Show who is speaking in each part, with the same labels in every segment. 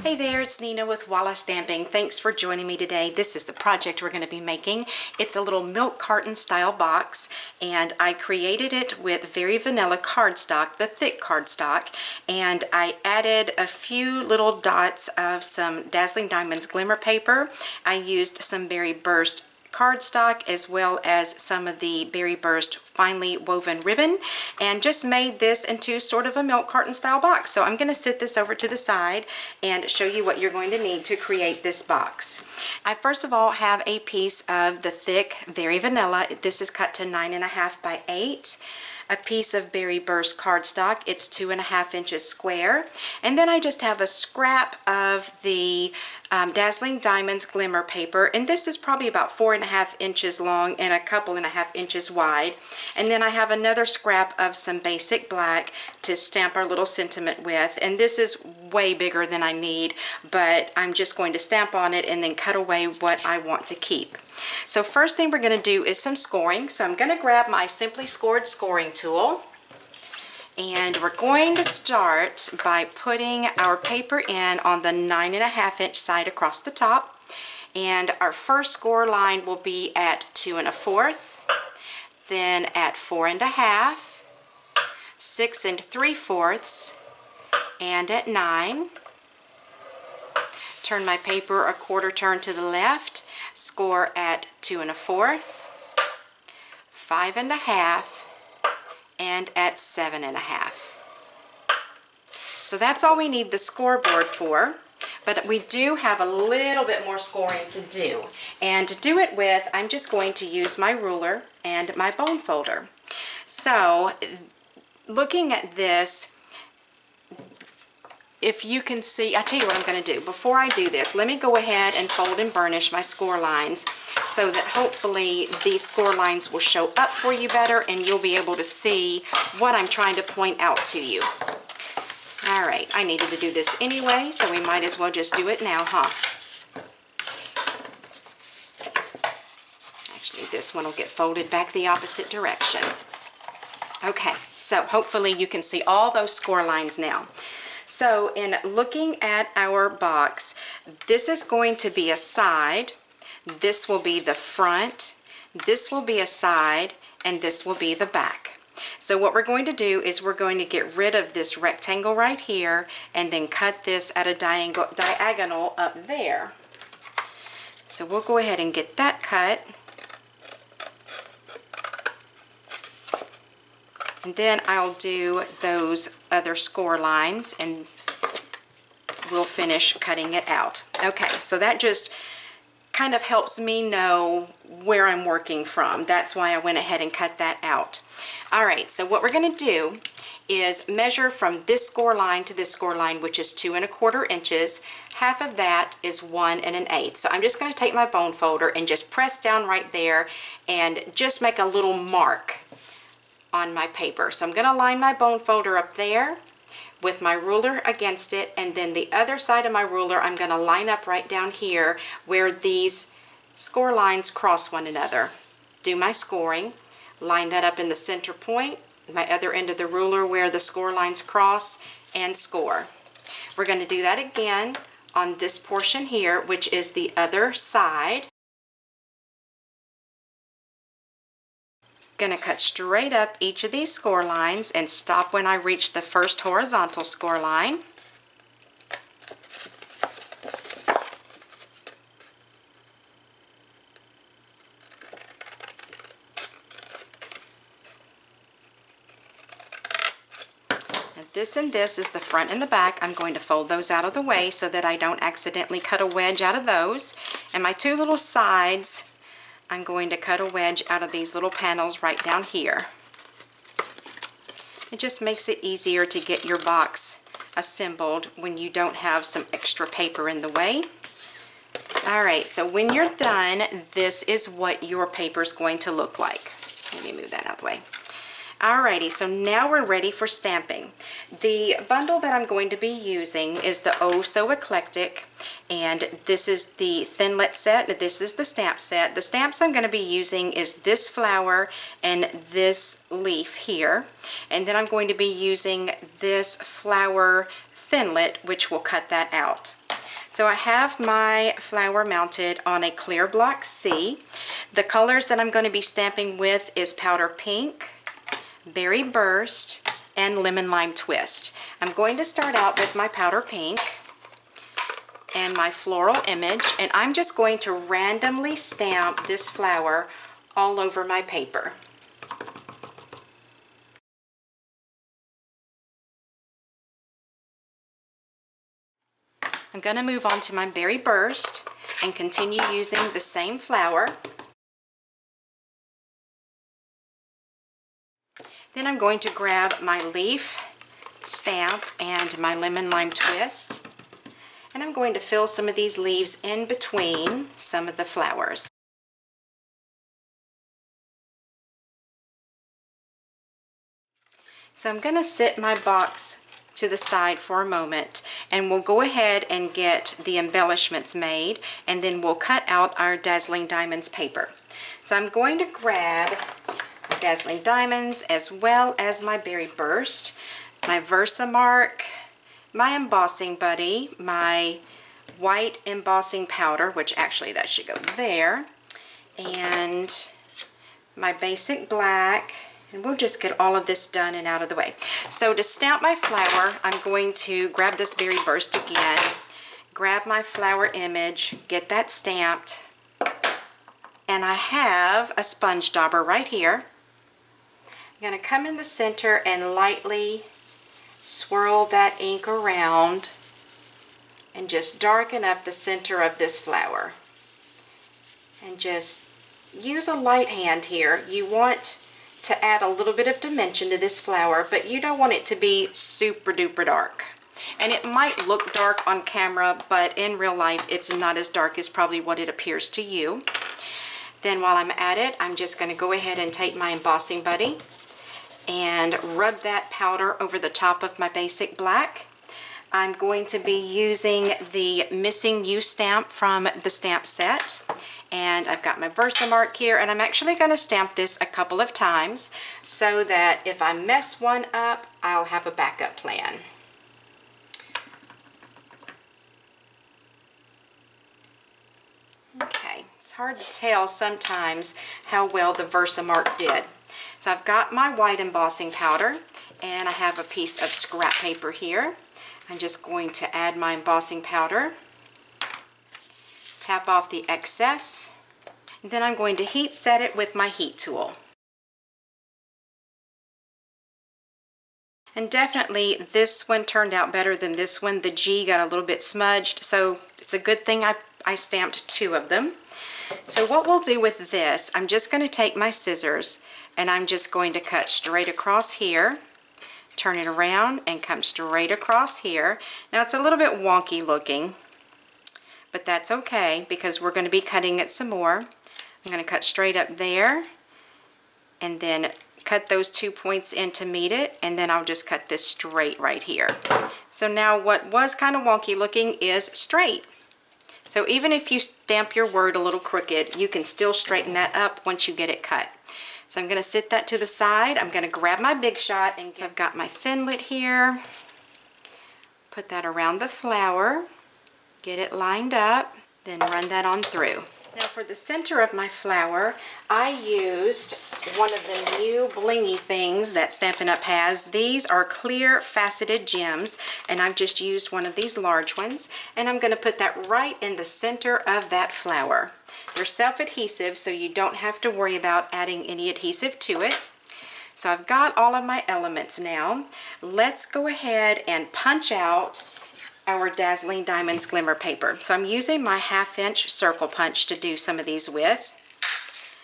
Speaker 1: Hey there, it's Nina with Walla Stamping. Thanks for joining me today. This is the project we're going to be making. It's a little milk carton style box, and I created it with very vanilla cardstock, the thick cardstock, and I added a few little dots of some Dazzling Diamonds glimmer paper. I used some Berry Burst cardstock as well as some of the Berry Burst finely woven ribbon, and just made this into sort of a milk carton style box. So I'm going to sit this over to the side and show you what you're going to need to create this box. I first of all have a piece of the thick Very Vanilla. This is cut to 9.5 by 8. A piece of Berry Burst cardstock. It's 2.5 inches square. And then I just have a scrap of the Dazzling Diamonds glimmer paper, and this is probably about 4.5 inches long and a couple and a half inches wide. And then I have another scrap of some basic black to stamp our little sentiment with, and this is way bigger than I need, but I'm just going to stamp on it and then cut away what I want to keep. So first thing we're going to do is some scoring. So I'm going to grab my Simply Scored scoring tool, and we're going to start by putting our paper in on the 9.5 inch side across the top, and our first score line will be at 2 1/4, then at 4 1/2, 6 3/4, and at 9. Turn my paper a quarter turn to the left, score at 2 1/4, 5 1/2, and at 7 1/2. So that's all we need the scoreboard for, but we do have a little bit more scoring to do. And to do it with, I'm just going to use my ruler and my bone folder. So looking at this, if you can see, I'll tell you what I'm going to do. Before I do this, let me go ahead and fold and burnish my score lines so that hopefully these score lines will show up for you better and you'll be able to see what I'm trying to point out to you. Alright, I needed to do this anyway, so we might as well just do it now, huh? Actually, this one will get folded back the opposite direction. Okay, so hopefully you can see all those score lines now. So in looking at our box, this is going to be a side, this will be the front, this will be a side, and this will be the back. So what we're going to do is we're going to get rid of this rectangle right here and then cut this at a diagonal up there. So we'll go ahead and get that cut. And then I'll do those other score lines and we'll finish cutting it out. Okay, so that just kind of helps me know where I'm working from. That's why I went ahead and cut that out. Alright, so what we're going to do is measure from this score line to this score line, which is 2 1/4 inches. Half of that is 1 1/8. So I'm just going to take my bone folder and just press down right there and just make a little mark on my paper. So I'm going to line my bone folder up there with my ruler against it, and then the other side of my ruler I'm going to line up right down here where these score lines cross one another. Do my scoring, line that up in the center point, my other end of the ruler where the score lines cross, and score. We're going to do that again on this portion here, which is the other side. Going to cut straight up each of these score lines and stop when I reach the first horizontal score line. And this is the front and the back. I'm going to fold those out of the way so that I don't accidentally cut a wedge out of those. And my two little sides, I'm going to cut a wedge out of these little panels right down here. It just makes it easier to get your box assembled when you don't have some extra paper in the way. Alright, so when you're done, this is what your paper is going to look like. Let me move that out of the way. Alrighty, so now we're ready for stamping. The bundle that I'm going to be using is the Oh So Eclectic, and this is the Thinlet set. This is the stamp set. The stamps I'm going to be using is this flower and this leaf here, and then I'm going to be using this flower Thinlet, which will cut that out. So I have my flower mounted on a clear block C. The colors that I'm going to be stamping with is Powder Pink, Berry Burst, and Lemon Lime Twist. I'm going to start out with my Powder Pink and my floral image, and I'm just going to randomly stamp this flower all over my paper. I'm going to move on to my Berry Burst and continue using the same flower. Then I'm going to grab my leaf stamp and my Lemon Lime Twist, and I'm going to fill some of these leaves in between some of the flowers. So I'm going to sit my box to the side for a moment, and we'll go ahead and get the embellishments made, and then we'll cut out our Dazzling Diamonds paper. So I'm going to grab my Dazzling Diamonds as well as my Berry Burst, my Versamark, my embossing buddy, my white embossing powder, which actually that should go there, and my basic black, and we'll just get all of this done and out of the way. So to stamp my flower, I'm going to grab this Berry Burst again, grab my flower image, get that stamped, and I have a sponge dauber right here. I'm going to come in the center and lightly swirl that ink around and just darken up the center of this flower. And just use a light hand here. You want to add a little bit of dimension to this flower, but you don't want it to be super duper dark. And it might look dark on camera, but in real life it's not as dark as probably what it appears to you. Then while I'm at it, I'm just going to go ahead and take my embossing buddy and rub that powder over the top of my basic black. I'm going to be using the Missing You stamp from the stamp set. And I've got my Versamark here, and I'm actually going to stamp this a couple of times so that if I mess one up, I'll have a backup plan. Okay, it's hard to tell sometimes how well the Versamark did. So I've got my white embossing powder, and I have a piece of scrap paper here. I'm just going to add my embossing powder, tap off the excess, and then I'm going to heat set it with my heat tool. And definitely this one turned out better than this one. The G got a little bit smudged, so it's a good thing I stamped two of them. So what we'll do with this, I'm just going to take my scissors and I'm just going to cut straight across here, turn it around and come straight across here. Now it's a little bit wonky looking, but that's okay because we're going to be cutting it some more. I'm going to cut straight up there and then cut those 2 points in to meet it, and then I'll just cut this straight right here. So now what was kind of wonky looking is straight. So even if you stamp your word a little crooked, you can still straighten that up once you get it cut. So I'm going to sit that to the side. I'm going to grab my Big Shot, and so I've got my Thinlit here. Put that around the flower, get it lined up, then run that on through. Now for the center of my flower, I used one of the new blingy things that Stampin' Up! Has. These are clear faceted gems, and I've just used one of these large ones, and I'm going to put that right in the center of that flower. They're self-adhesive, so you don't have to worry about adding any adhesive to it. So I've got all of my elements now. Let's go ahead and punch out our Dazzling Diamonds glimmer paper. So I'm using my 1/2" circle punch to do some of these with,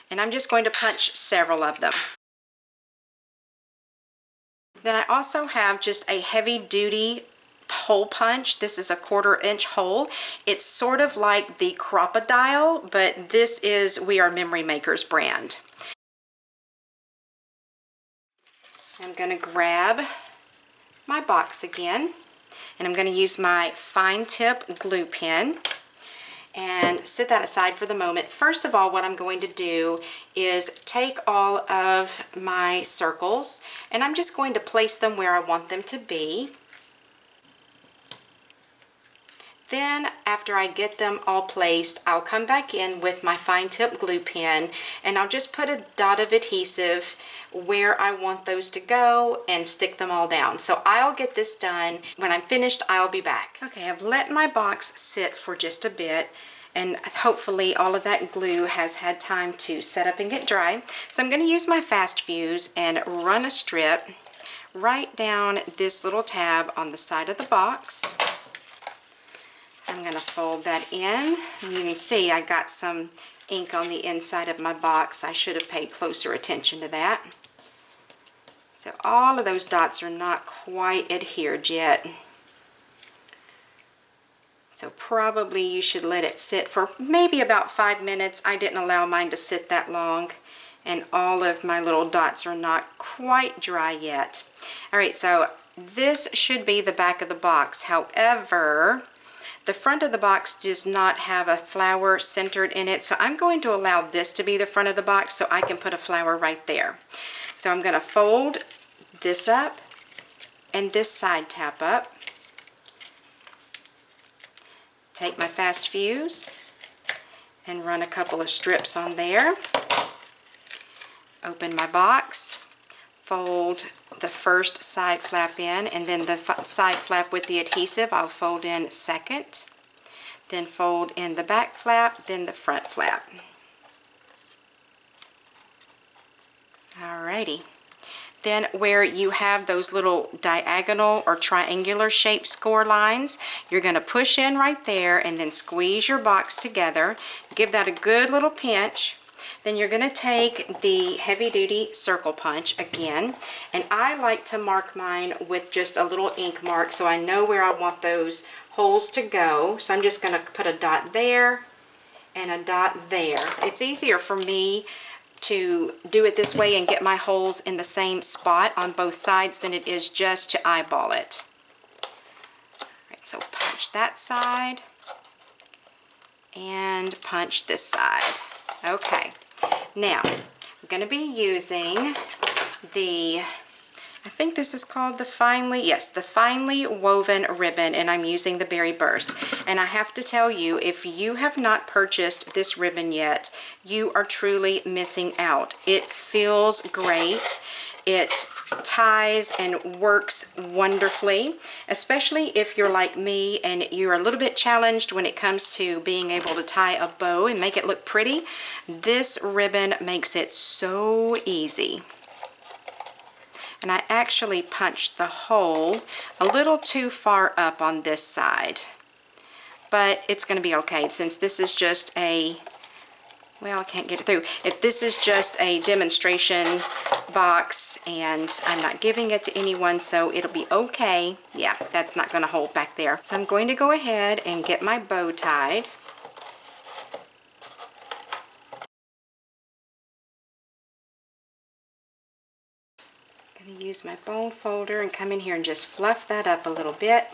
Speaker 1: and I'm just going to punch several of them. Then I also have just a heavy duty hole punch. This is a 1/4 inch hole. It's sort of like the Crocodile, but this is We Are Memory Makers brand. I'm going to grab my box again, and I'm going to use my fine tip glue pen and set that aside for the moment. First of all, what I'm going to do is take all of my circles, and I'm just going to place them where I want them to be. Then after I get them all placed, I'll come back in with my fine tip glue pen and I'll just put a dot of adhesive where I want those to go and stick them all down. So I'll get this done. When I'm finished, I'll be back. Okay, I've let my box sit for just a bit, and hopefully all of that glue has had time to set up and get dry. So I'm going to use my fast fuse and run a strip right down this little tab on the side of the box. I'm going to fold that in. And you can see I got some ink on the inside of my box. I should have paid closer attention to that. So all of those dots are not quite adhered yet. So probably you should let it sit for maybe about 5 minutes. I didn't allow mine to sit that long, and all of my little dots are not quite dry yet. All right, so this should be the back of the box. However, the front of the box does not have a flower centered in it, so I'm going to allow this to be the front of the box so I can put a flower right there. So I'm going to fold this up and this side tab up. Take my fast fuse and run a couple of strips on there. Open my box, fold the first side flap in, and then the side flap with the adhesive I'll fold in second. Then fold in the back flap, then the front flap. Alrighty. Then where you have those little diagonal or triangular shaped score lines, you're going to push in right there and then squeeze your box together. Give that a good little pinch. Then you're going to take the heavy duty circle punch again, and I like to mark mine with just a little ink mark so I know where I want those holes to go. So I'm just going to put a dot there and a dot there. It's easier for me to do it this way and get my holes in the same spot on both sides than it is just to eyeball it. All right, so punch that side and punch this side. Okay, now I'm going to be using the, I think this is called the the finely woven ribbon, and I'm using the Berry Burst. And I have to tell you, if you have not purchased this ribbon yet, you are truly missing out. It feels great. It ties and works wonderfully, especially if you're like me and you're a little bit challenged when it comes to being able to tie a bow and make it look pretty. This ribbon makes it so easy. And I actually punched the hole a little too far up on this side, but it's going to be okay since this is just a, well, I can't get it through. If this is just a demonstration box and I'm not giving it to anyone, so it'll be okay. Yeah, that's not going to hold back there. So I'm going to go ahead and get my bow tied. I'm going to use my bone folder and come in here and just fluff that up a little bit.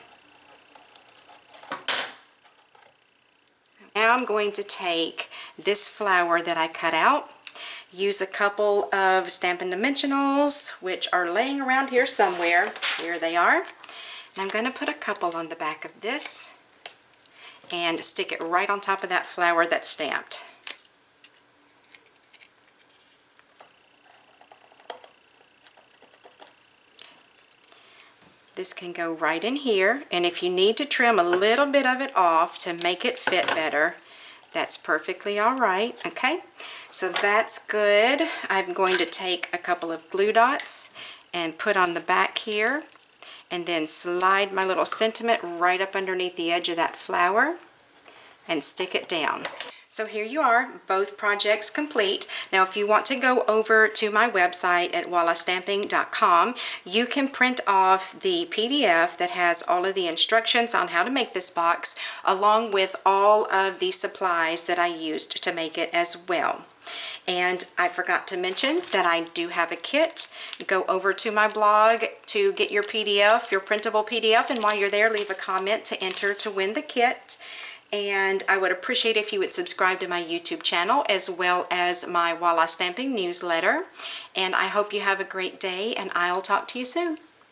Speaker 1: Now I'm going to take this flower that I cut out, use a couple of Stampin' Dimensionals, which are laying around here somewhere. Here they are. And I'm going to put a couple on the back of this and stick it right on top of that flower that's stamped. This can go right in here, and if you need to trim a little bit of it off to make it fit better, that's perfectly all right. Okay, so that's good. I'm going to take a couple of glue dots and put on the back here, and then slide my little sentiment right up underneath the edge of that flower and stick it down. So here you are, both projects complete. Now if you want to go over to my website at wallastamping.com, you can print off the PDF that has all of the instructions on how to make this box, along with all of the supplies that I used to make it as well. And I forgot to mention that I do have a kit. Go over to my blog to get your PDF, your printable PDF, and while you're there, leave a comment to enter to win the kit. And I would appreciate if you would subscribe to my YouTube channel as well as my Walla Stamping newsletter. And I hope you have a great day, and I'll talk to you soon.